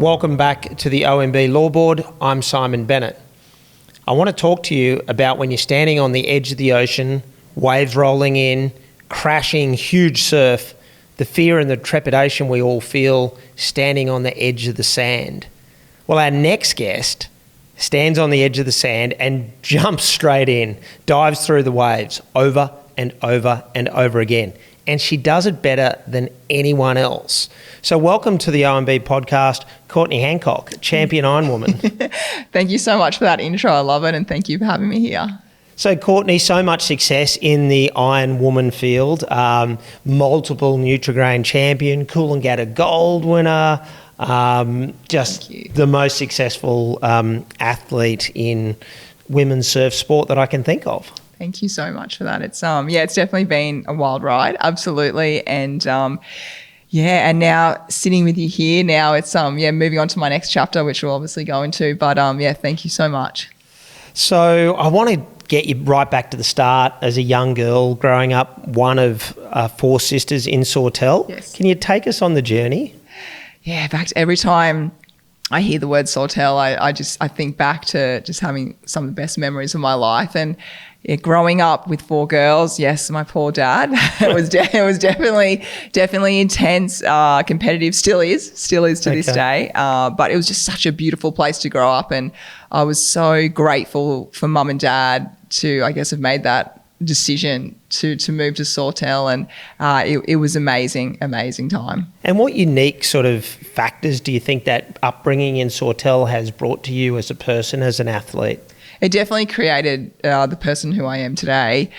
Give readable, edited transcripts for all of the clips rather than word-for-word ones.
Welcome back to the OMB Law Board. I'm Simon Bennett. I want to talk to you about when you're standing on the edge of the ocean, waves rolling in, crashing, huge surf, the fear and the trepidation we all feel standing on the edge of the sand. Well, our next guest stands on the edge of the sand and jumps straight in, dives through the waves over and over and over again. And she does it better than anyone else. So welcome to the OMB podcast, Courtney Hancock, champion Ironwoman. Thank you so much for that intro. I love it, and thank you for having me here. So Courtney, so much success in the Ironwoman field, multiple Nutrigrain champion, Coolangatta gold winner, just the most successful athlete in women's surf sport that I can think of. Thank you so much for that. It's it's definitely been a wild ride, absolutely. And and now sitting with you here, now it's moving on to my next chapter, which we'll obviously go into. But thank you so much. So I want to get you right back to the start as a young girl growing up, one of four sisters in Sawtell. Yes. Can you take us on the journey? Yeah, back to every time I hear the word Sawtell, I think back to just having some of the best memories of my life. And growing up with four girls, yes, my poor dad, it was definitely intense, competitive, still is to this day. But it was just such a beautiful place to grow up, and I was so grateful for mum and dad to, I guess, have made that decision to move to Sawtell, and it was amazing time. And what unique sort of factors do you think that upbringing in Sawtell has brought to you as a person, as an athlete? It definitely created the person who I am today,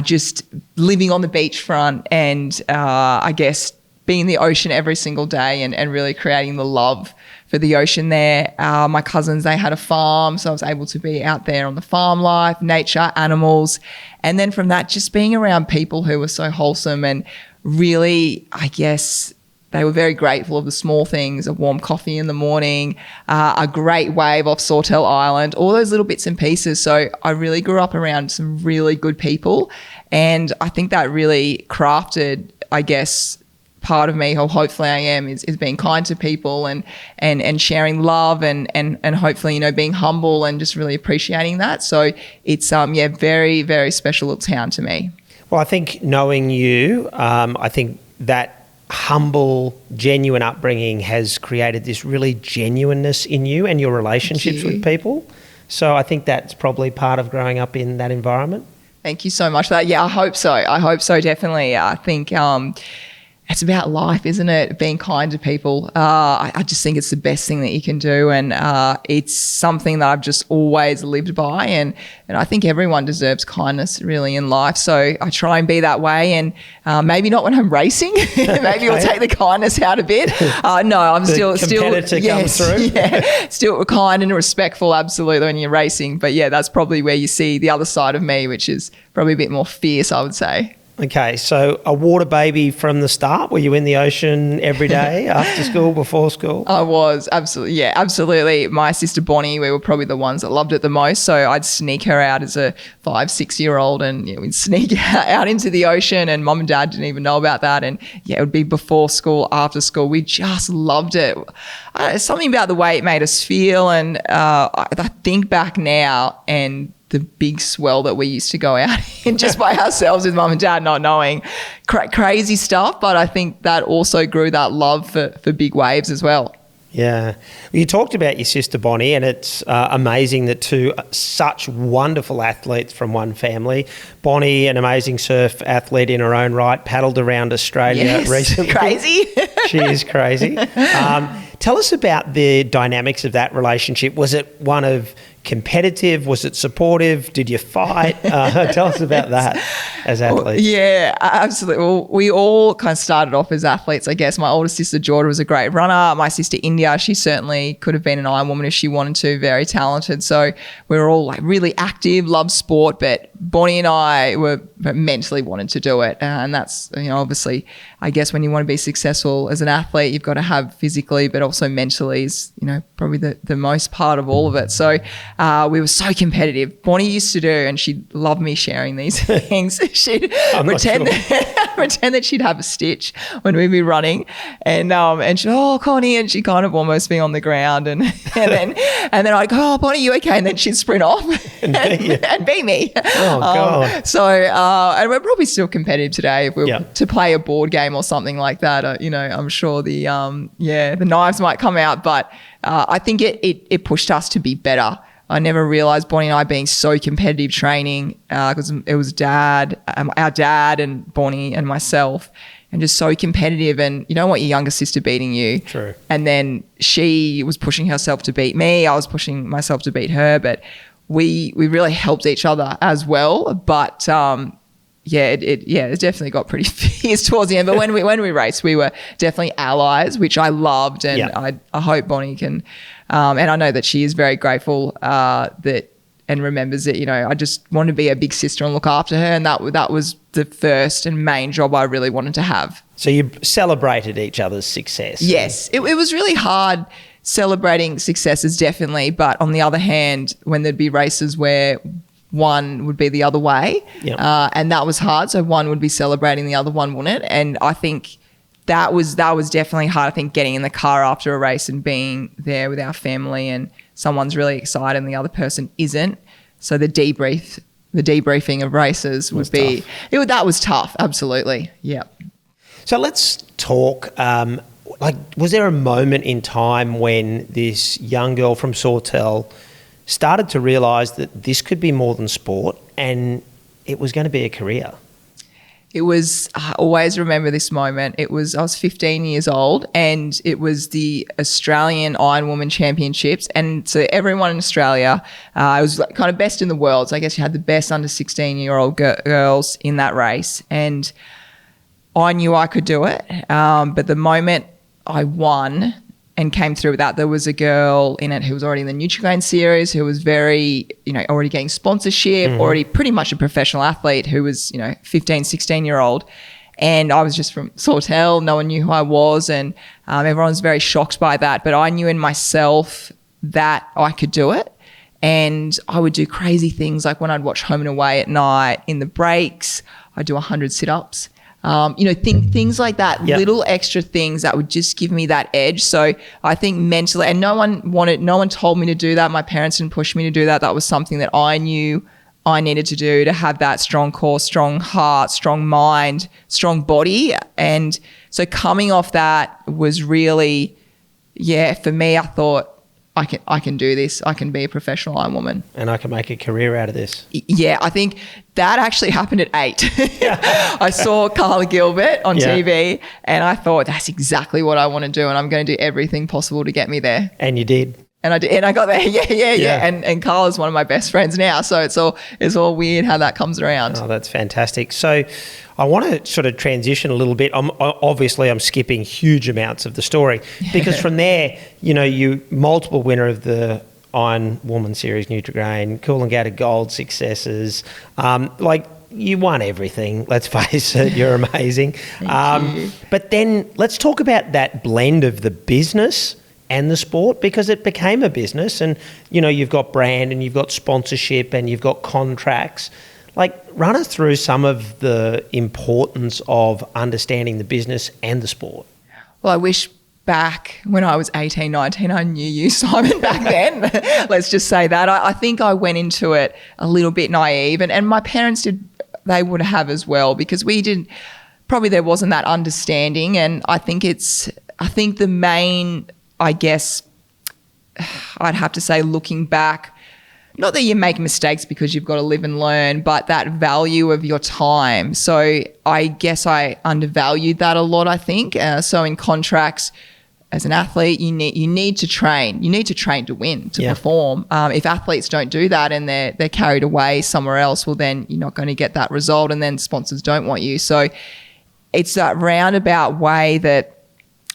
just living on the beachfront and I guess being in the ocean every single day and really creating the love for the ocean there. My cousins, they had a farm, so I was able to be out there on the farm life, nature, animals. And then from that, just being around people who were so wholesome and really, I guess, they were very grateful of the small things, a warm coffee in the morning, a great wave off Sawtell Island, all those little bits and pieces. So I really grew up around some really good people. And I think that really crafted, I guess, part of me, or hopefully I am, is being kind to people and sharing love and hopefully, being humble and just really appreciating that. So it's, very, very special little town to me. Well, I think knowing you, I think that humble, genuine upbringing has created this really genuineness in you and your relationships with people. So I think that's probably part of growing up in that environment. Thank you so much for that. Yeah, I hope so, definitely. I think it's about life, isn't it? Being kind to people. I just think it's the best thing that you can do, and it's something that I've just always lived by, and I think everyone deserves kindness really in life. So I try and be that way, and maybe not when I'm racing. Maybe we'll take the kindness out a bit. No, I'm still competitor comes through. Yeah, still kind and respectful, absolutely, when you're racing. But yeah, that's probably where you see the other side of me, which is probably a bit more fierce, I would say. Okay, so a water baby from the start? Were you in the ocean every day, after school, before school? I was, absolutely. Yeah, absolutely. My sister Bonnie, we were probably the ones that loved it the most. So I'd sneak her out as a 5-6-year-old and we'd sneak out into the ocean, and mum and dad didn't even know about that. And it would be before school, after school. We just loved it. Something about the way it made us feel. And I think back now, and the big swell that we used to go out in just by ourselves with mum and dad, not knowing, crazy stuff. But I think that also grew that love for big waves as well. Yeah. You talked about your sister Bonnie, and it's amazing that two such wonderful athletes from one family. Bonnie, an amazing surf athlete in her own right, paddled around Australia recently. Crazy. She is crazy. Tell us about the dynamics of that relationship. Was it one of competitive? Was it supportive? Did you fight? Tell us about that as athletes. Yeah, absolutely. Well, we all kind of started off as athletes, I guess. My older sister, Georgia, was a great runner. My sister, India, she certainly could have been an Ironwoman if she wanted to, very talented. So we were all really active, loved sport, but Bonnie and I were mentally wanted to do it. And that's, obviously, I guess when you want to be successful as an athlete, you've got to have physically, but also mentally is, probably the most part of all of it. So we were so competitive. Bonnie used to do, and she loved me sharing these things. She'd pretend. pretend that she'd have a stitch when we'd be running, and she'd, oh, Connie, and she'd kind of almost be on the ground, and then I'd go, oh, Bonnie, you okay? And then she'd sprint off and beat me. Oh, God. So, and we're probably still competitive today if we were to play a board game or something like that. I'm sure the knives might come out, but I think it pushed us to be better. I never realised Bonnie and I being so competitive training because it was our dad and Bonnie and myself, and just so competitive. And you don't want your younger sister beating you. True. And then she was pushing herself to beat me. I was pushing myself to beat her. But we really helped each other as well. But it definitely got pretty fierce towards the end. But when we raced, we were definitely allies, which I loved, and I hope Bonnie can. And I know that she is very grateful and remembers that, I just want to be a big sister and look after her. And that was the first and main job I really wanted to have. So you celebrated each other's success. Yes. It was really hard celebrating successes, definitely. But on the other hand, when there'd be races where one would be the other way, and that was hard. So one would be celebrating, the other one wouldn't. And I think that was definitely hard. I think getting in the car after a race and being there with our family, and someone's really excited and the other person isn't. So the debriefing of races would be tough. That was tough. Absolutely. Yeah. So let's talk. Was there a moment in time when this young girl from Sawtell started to realise that this could be more than sport and it was going to be a career? It was, I always remember this moment. I was 15 years old, and it was the Australian Ironwoman Championships. And so everyone in Australia, it was kind of best in the world. So I guess you had the best under 16-year-old girls in that race. And I knew I could do it. But the moment I won and came through with that, there was a girl in it who was already in the Nutrigrain series, who was very, already getting sponsorship, already pretty much a professional athlete, who was, 15, 16-year-old. And I was just from Sawtell. No one knew who I was, and everyone was very shocked by that. But I knew in myself that I could do it. And I would do crazy things, like when I'd watch Home and Away at night, in the breaks, I'd do 100 sit-ups. Things like that, little extra things that would just give me that edge. So I think mentally, and no one told me to do that. My parents didn't push me to do that. That was something that I knew I needed to do, to have that strong core, strong heart, strong mind, strong body. And so coming off that was really, for me, I thought, I can do this. I can be a professional Ironwoman. And I can make a career out of this. Yeah, I think that actually happened at 8. I saw Carla Gilbert on TV, and I thought, that's exactly what I want to do, and I'm going to do everything possible to get me there. And you did. And I did, and I got there. Yeah. And Carla's one of my best friends now, so it's all weird how that comes around. Oh, that's fantastic. So I want to sort of transition a little bit. I'm skipping huge amounts of the story because from there, you multiple winner of the Ironwoman Series Nutrigrain, Coolangatta Gold successes. You won everything. Let's face it, you're amazing. Thank you. But then let's talk about that blend of the business and the sport, because it became a business, and you've got brand and you've got sponsorship and you've got contracts. Run us through some of the importance of understanding the business and the sport. Well, I wish back when I was 18, 19, I knew you, Simon, back then. Let's just say that. I think I went into it a little bit naive, and my parents they would have as well, because there wasn't that understanding. And I think the main, I guess, I'd have to say, looking back, not that you make mistakes because you've got to live and learn, but that value of your time. So I guess I undervalued that a lot, I think. So in contracts, as an athlete, you need to train. You need to train to win, to perform. If athletes don't do that and they're carried away somewhere else, well, then you're not going to get that result, and then sponsors don't want you. So it's that roundabout way that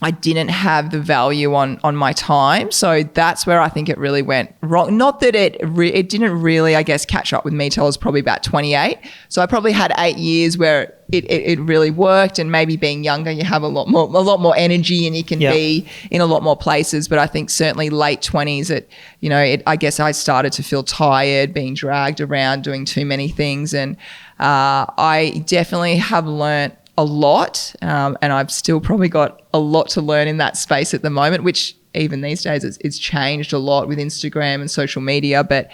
I didn't have the value on my time. So that's where I think it really went wrong. Not that it didn't really, I guess, catch up with me till I was probably about 28. So I probably had 8 years where it really worked, and maybe being younger, you have a lot more energy and you can be in a lot more places. But I think certainly late 20s, I guess I started to feel tired, being dragged around, doing too many things. And I definitely have learnt a lot, and I've still probably got a lot to learn in that space at the moment, which even these days it's changed a lot with Instagram and social media. But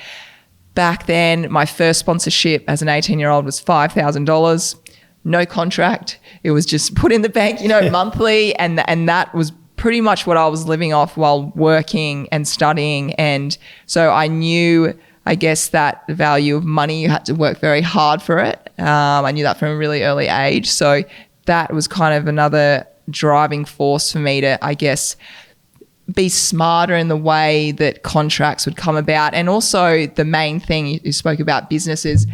back then, my first sponsorship as an 18-year-old was $5,000, no contract. It was just put in the bank, monthly, and that was pretty much what I was living off while working and studying. And so I knew, I guess, that the value of money, you had to work very hard for it. I knew that from a really early age. So that was kind of another driving force for me to, I guess, be smarter in the way that contracts would come about. And also the main thing you spoke about, businesses,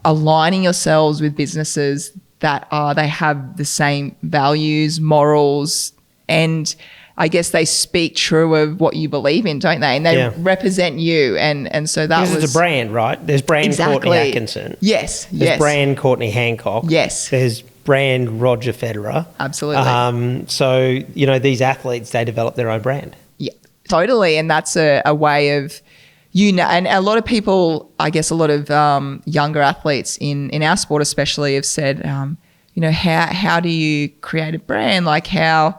aligning yourselves with businesses that they have the same values, morals, and I guess they speak true of what you believe in, don't they? And they represent you. And so that because was... it's a brand, right? There's brand Courtney Atkinson. Yes. There's brand Courtney Hancock. Yes. There's brand Roger Federer. Absolutely. So, these athletes, they develop their own brand. Yeah, totally. And that's a way of, and a lot of people, I guess a lot of younger athletes in our sport especially have said, how do you create a brand? Like how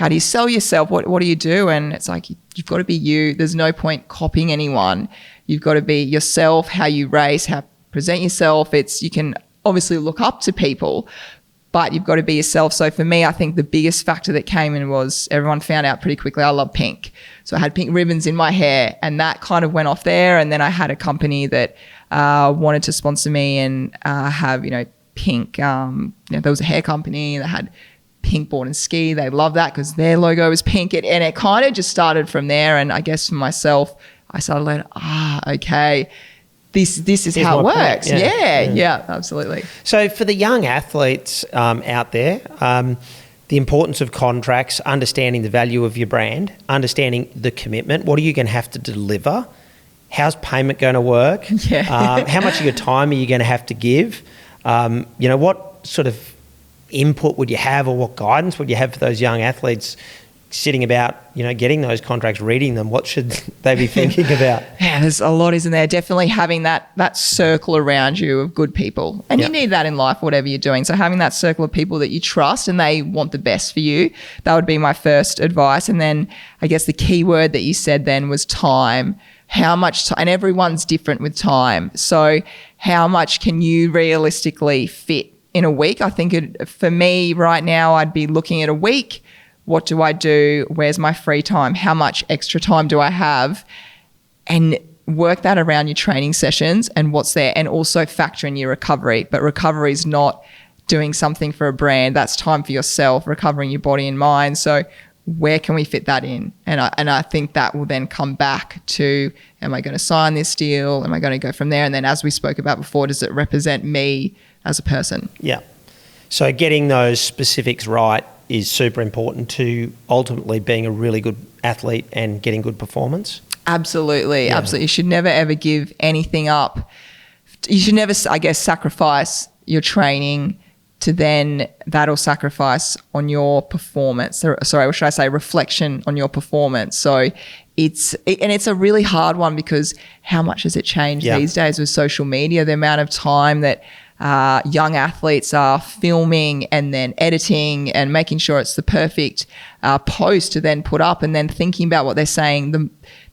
do you sell yourself? What do you do? And it's like, you've got to be you. There's no point copying anyone. You've got to be yourself, how you race, how you present yourself. You can obviously look up to people, but you've got to be yourself. So for me, I think the biggest factor that came in was everyone found out pretty quickly I love pink. So I had pink ribbons in my hair, and that kind of went off there. And then I had a company that wanted to sponsor me and have, pink. There was a hair company that had pink board and ski. They loved that because their logo was pink. And it kind of just started from there. And I guess for myself, I started learning, okay, this is how it works. Yeah, absolutely. So for the young athletes out there, the importance of contracts, understanding the value of your brand, understanding the commitment, what are you going to have to deliver? How's payment going to work? How much of your time are you going to have to give? What sort of input would you have, or what guidance would you have for those young athletes sitting about, getting those contracts, reading them? What should they be thinking about? Yeah, there's a lot, isn't there? Definitely having that circle around you of good people. And you need that in life, whatever you're doing. So having that circle of people that you trust and they want the best for you, that would be my first advice. And then I guess the key word that you said then was time. How much time? And everyone's different with time. So how much can you realistically fit in a week? I think for me right now, I'd be looking at a week. What do I do? Where's my free time? How much extra time do I have? And work that around your training sessions and what's there, and also factor in your recovery. But recovery is not doing something for a brand. That's time for yourself, recovering your body and mind. So where can we fit that in? And I think that will then come back to, am I going to sign this deal? Am I going to go from there? And then, as we spoke about before, does it represent me as a person? Yeah. So getting those specifics right is super important to ultimately being a really good athlete and getting good performance. Absolutely. Absolutely. You should never, ever give anything up. You should never, I guess, sacrifice your training to then that'll sacrifice on your performance. Sorry, what should I say? Reflection on your performance. So it's a really hard one, because how much has it changed these days with social media? The amount of time that young athletes are filming and then editing and making sure it's the perfect post to then put up, and then thinking about what they're saying.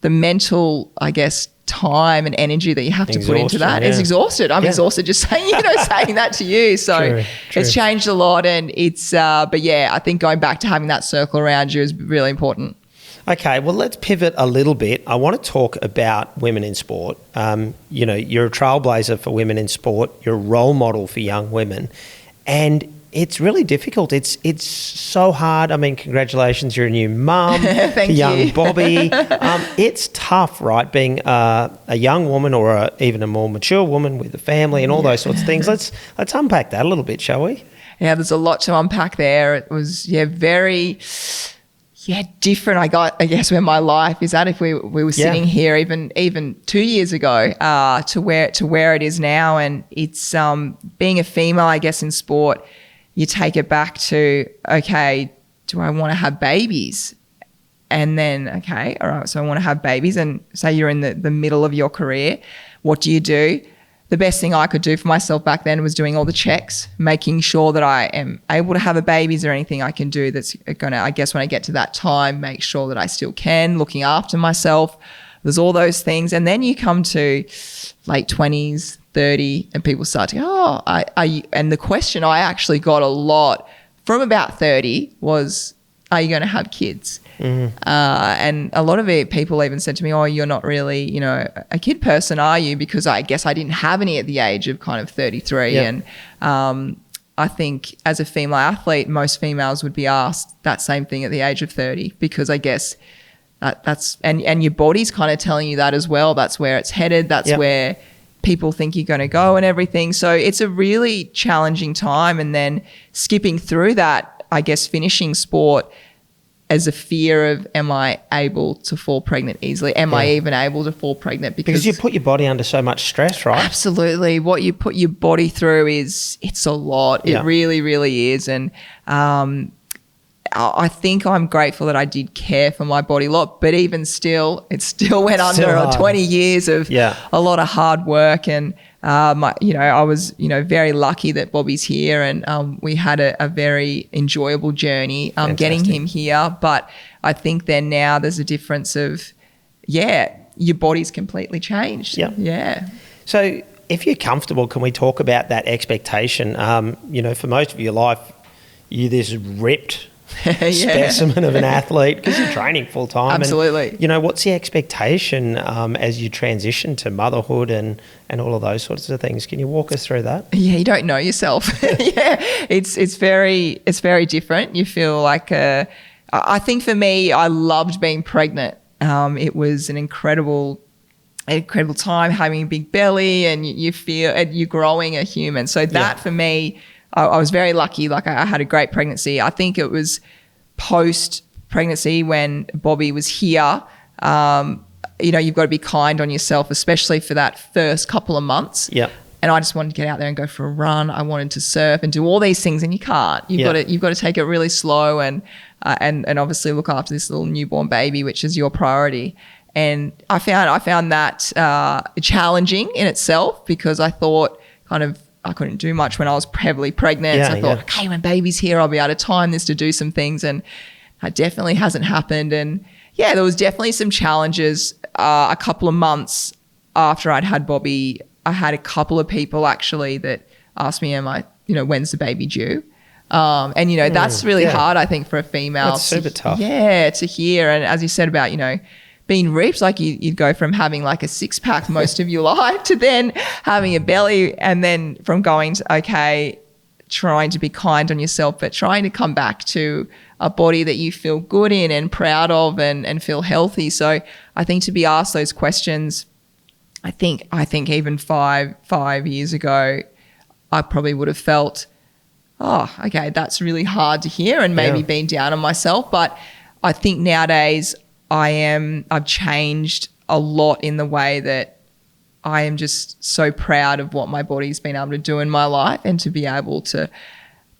The mental, I guess, time and energy that you have to put into that is exhausted. I'm exhausted just saying that to you. So it's changed a lot, and it's but yeah, I think going back to having that circle around you is really important. Okay, well, let's pivot a little bit. I want to talk about women in sport. You're a trailblazer for women in sport. You're a role model for young women, and it's really difficult. It's so hard. I mean, congratulations, you're a new mum. Thank young you. Bobby. It's tough, right, being a young woman, or even a more mature woman with a family and all those sorts of things. Let's unpack that a little bit, shall we? Yeah, there's a lot to unpack there. It was very different. I guess where my life is at, if we were sitting here even 2 years ago to where it is now. And it's being a female, I guess, in sport, you take it back to, okay, do I want to have babies? And then, okay, all right, so I want to have babies, and say you're in the middle of your career, what do you do? the best thing I could do for myself back then was doing all the checks, making sure that I am able to have a baby. Is there anything I can do that's going to, I guess when I get to that time, make sure that I still can, looking after myself. There's all those things. And then you come to late 20s, 30, and people start to go, and the question I actually got a lot from about 30 was, are you going to have kids? And a lot of people even said to me, oh, you're not really, a kid person, are you? Because I guess I didn't have any at the age of kind of 33. Yeah. And I think as a female athlete, most females would be asked that same thing at the age of 30, because I guess that's your body's kind of telling you that as well. That's where it's headed. That's where people think you're going to go and everything. So it's a really challenging time. And then skipping through that, I guess finishing sport as a fear of, am I able to fall pregnant easily? Am I even able to fall pregnant? Because you put your body under so much stress, right? Absolutely. What you put your body through it's a lot. It really, really is. And I think I'm grateful that I did care for my body a lot, but even still, it still went under 20 years of a lot of hard work. And I was, very lucky that Bobby's here, and we had a very enjoyable journey getting him here. But I think then now there's a difference of, your body's completely changed. Yeah. So if you're comfortable, can we talk about that expectation? For most of your life, you're this ripped specimen of an athlete because you're training full time. Absolutely. And, what's the expectation as you transition to motherhood and all of those sorts of things? Can you walk us through that? Yeah, you don't know yourself. It's very different. You feel like I think for me, I loved being pregnant. It was an incredible time, having a big belly, and you feel you're growing a human. So that for me, I was very lucky. Like I had a great pregnancy. I think it was post-pregnancy when Bobby was here. You've got to be kind on yourself, especially for that first couple of months. Yeah. And I just wanted to get out there and go for a run. I wanted to surf and do all these things, and you can't. You've got to take it really slow and obviously look after this little newborn baby, which is your priority. And I found that challenging in itself, because I thought I couldn't do much when I was heavily pregnant. So I thought, okay, when baby's here, I'll be able to time this to do some things. And that definitely hasn't happened. And there was definitely some challenges. A couple of months after I'd had Bobby, I had a couple of people actually that asked me, when's the baby due? That's really hard, I think, for a female. That's super tough. Yeah, to hear. And as you said about, being ripped, like you'd go from having like a six-pack most of your life to then having a belly, and then from going to, trying to be kind on yourself, but trying to come back to a body that you feel good in and proud of and feel healthy. So I think to be asked those questions, I think even five years ago, I probably would have felt, oh, okay, that's really hard to hear, and maybe been down on myself. But I think nowadays I've changed a lot in the way that I am just so proud of what my body's been able to do in my life, and to be able to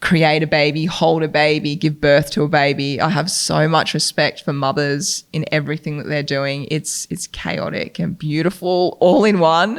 create a baby, hold a baby, give birth to a baby. I have so much respect for mothers in everything that they're doing. It's chaotic and beautiful all in one.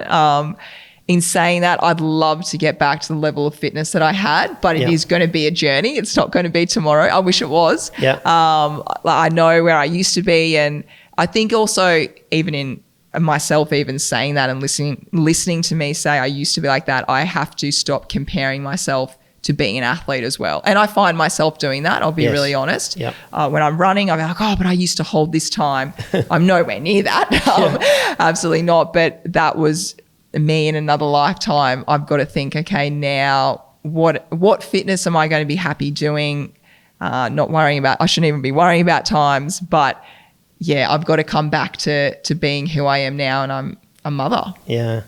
In saying that, I'd love to get back to the level of fitness that I had, but it is going to be a journey. It's not going to be tomorrow. I wish it was. Yeah. I know where I used to be, and I think also even in myself, even saying that and listening to me say I used to be like that, I have to stop comparing myself to being an athlete as well. And I find myself doing that, I'll be really honest. Yep. When I'm running, I'm like, oh, but I used to hold this time. I'm nowhere near that. Absolutely not. But that was me in another lifetime. I've got to think, okay, now what fitness am I going to be happy doing? Not worrying about, I shouldn't even be worrying about times, but I've got to come back to being who I am now, and I'm a mother. Yeah.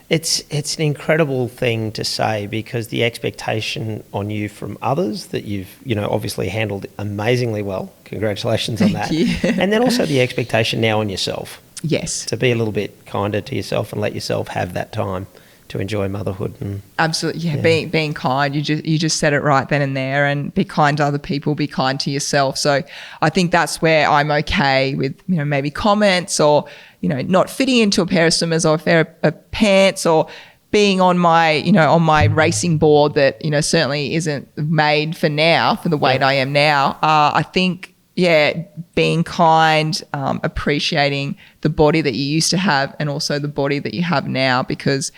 It's an incredible thing to say, because the expectation on you from others that you've, obviously handled amazingly well. Congratulations on that. Thank you. And then also the expectation now on yourself. Yes. To be a little bit kinder to yourself and let yourself have that time to enjoy motherhood. And absolutely. Yeah. Being kind. You just said it right then and there, and be kind to other people, be kind to yourself. So I think that's where I'm okay with, maybe comments or, not fitting into a pair of swimmers or a pair of pants, or being on my, on my racing board that, certainly isn't made for now, for the weight I am now, I think, being kind, appreciating the body that you used to have and also the body that you have now, because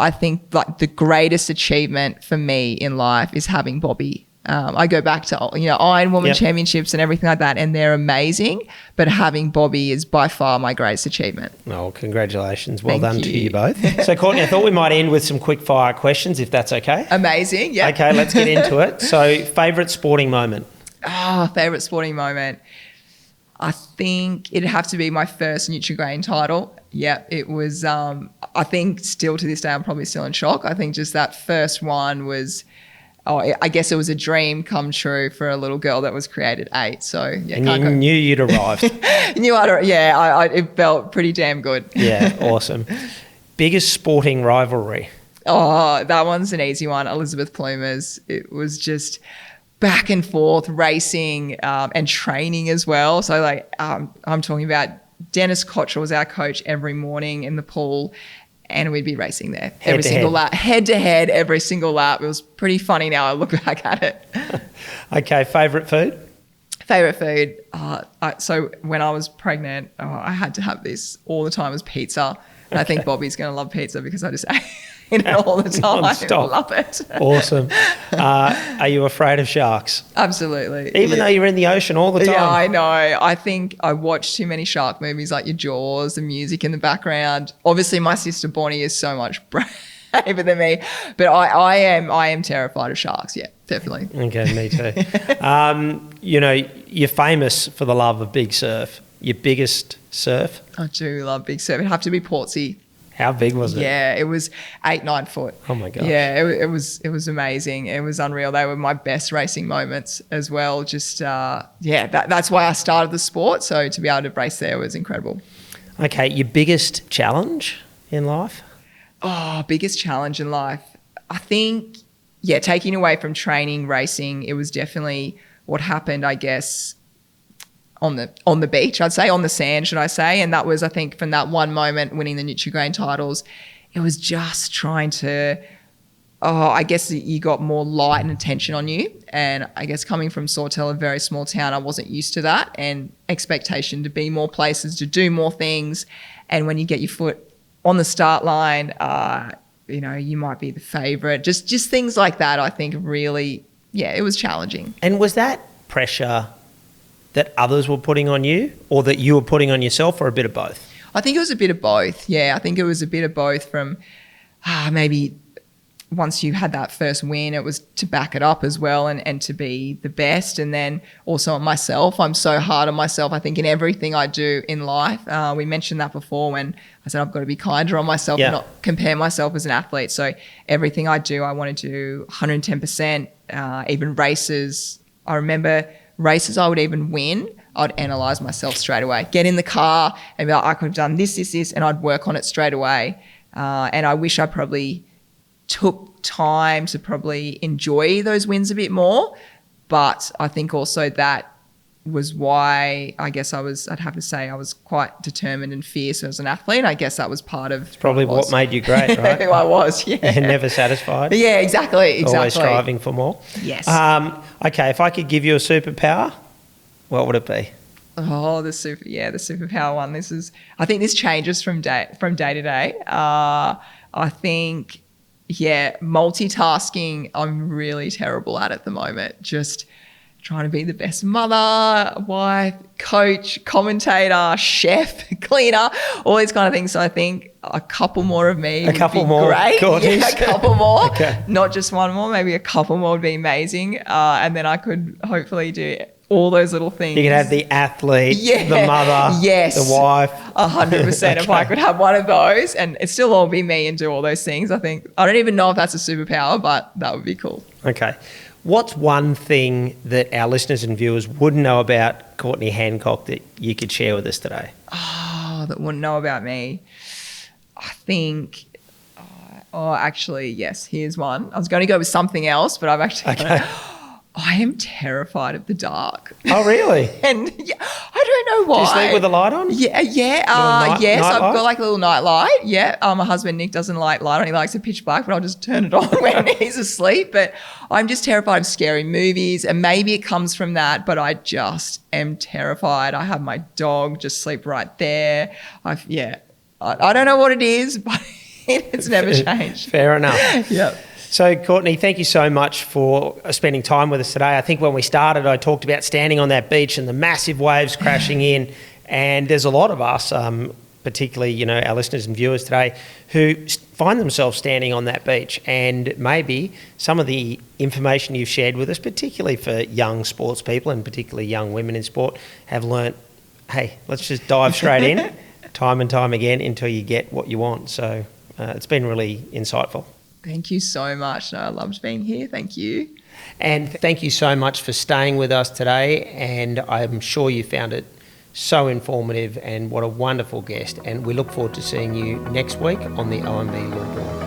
I think like the greatest achievement for me in life is having Bobby. I go back to, Ironwoman championships and everything like that, and they're amazing. But having Bobby is by far my greatest achievement. Oh, congratulations. Well done to you both. So, Courtney, I thought we might end with some quick fire questions, if that's okay. Amazing, yeah. Okay, let's get into it. So, favourite sporting moment? Favourite sporting moment. I think it'd have to be my first Nutri-Grain title. Yeah, it was, I think still to this day, I'm probably still in shock. I think just that first one was... I guess it was a dream come true for a little girl that was created at 8. So yeah, and you knew you'd arrived. It felt pretty damn good. Yeah, awesome. Biggest sporting rivalry? Oh, that one's an easy one. Elizabeth Plumer's. It was just back and forth racing and training as well. So like I'm talking about Dennis Cottrell was our coach every morning in the pool. And we'd be racing there every single lap, head to head, every single lap. It was pretty funny now I look back at it. Okay, favourite food? Favourite food? So when I was pregnant, I had to have this all the time was pizza. And I think Bobby's going to love pizza because I just ate it all the time. I love it. Awesome. Are you afraid of sharks? Absolutely. Even though you're in the ocean all the time? Yeah, I know. I think I watch too many shark movies like your Jaws, the music in the background. Obviously, my sister Bonnie is so much braver than me. But I am terrified of sharks, yeah, definitely. Okay, me too. You're famous for the love of big surf. Your biggest surf? I do love big surf. It'd have to be Portsea. How big was it? Yeah, it was 8-9 foot. Oh my gosh. Yeah, it was amazing. It was unreal. They were my best racing moments as well. Just that's why I started the sport. So to be able to race there was incredible. Okay, your biggest challenge in life? Oh, biggest challenge in life. I think, taking away from training, racing, it was definitely what happened, I guess, on the beach, I'd say, on the sand, should I say. And that was, I think, from that one moment winning the Nutri-Grain titles, it was just trying to, I guess you got more light and attention on you. And I guess coming from Sawtell, a very small town, I wasn't used to that, and expectation to be more places, to do more things. And when you get your foot on the start line, you might be the favourite. Just things like that, I think really, it was challenging. And was that pressure that others were putting on you, or that you were putting on yourself, or a bit of both? I think it was a bit of both. Yeah, I think it was a bit of both from maybe once you had that first win, it was to back it up as well and to be the best. And then also on myself, I'm so hard on myself, I think, in everything I do in life. We mentioned that before when I said I've got to be kinder on myself and not compare myself as an athlete. So everything I do, I want to do 110%, even races. I remember races I would even win, I'd analyse myself straight away. Get in the car and be like, I could have done this, and I'd work on it straight away. And I wish I probably took time to probably enjoy those wins a bit more. But I think also that was why I guess I'd have to say I was quite determined and fierce as an athlete. I guess that was part of... It's probably what made you great, right? I was, yeah. You're never satisfied. Yeah, exactly. Always striving for more. Yes. Okay, if I could give you a superpower, what would it be? Oh, the superpower one. I think this changes from day to day. I think, multitasking, I'm really terrible at the moment. Just trying to be the best mother, wife, coach, commentator, chef, cleaner, all these kind of things. So I think a couple more of me would be great. Yeah, a couple more. Okay. Not just one more, maybe a couple more would be amazing. And then I could hopefully do all those little things. You could have the athlete, the mother, the wife. 100%. If I could have one of those, and it still all be me and do all those things. I don't even know if that's a superpower, but that would be cool. Okay. What's one thing that our listeners and viewers wouldn't know about Courtney Hancock that you could share with us today? Oh, that wouldn't know about me. I think, actually, yes, here's one. I was going to go with something else, but I've actually... Okay. I am terrified of the dark. Oh, really? And yeah, I don't know why. Do you sleep with the light on? Yeah. Night I've light? got like a little night light. Yeah. My husband Nick doesn't like light on. He likes a pitch black, but I'll just turn it on when he's asleep. But I'm just terrified of scary movies, and maybe it comes from that. But I just am terrified. I have my dog just sleep right there. I don't know what it is, but it's never changed. Fair enough. Yep. So, Courtney, thank you so much for spending time with us today. I think when we started, I talked about standing on that beach and the massive waves crashing in. And there's a lot of us, particularly, our listeners and viewers today, who find themselves standing on that beach. And maybe some of the information you've shared with us, particularly for young sports people and particularly young women in sport, have learnt, hey, let's just dive straight in, time and time again, until you get what you want. So it's been really insightful. Thank you so much. No, I loved being here. Thank you. And thank you so much for staying with us today. And I'm sure you found it so informative, and what a wonderful guest. And we look forward to seeing you next week on the OMB Law Board.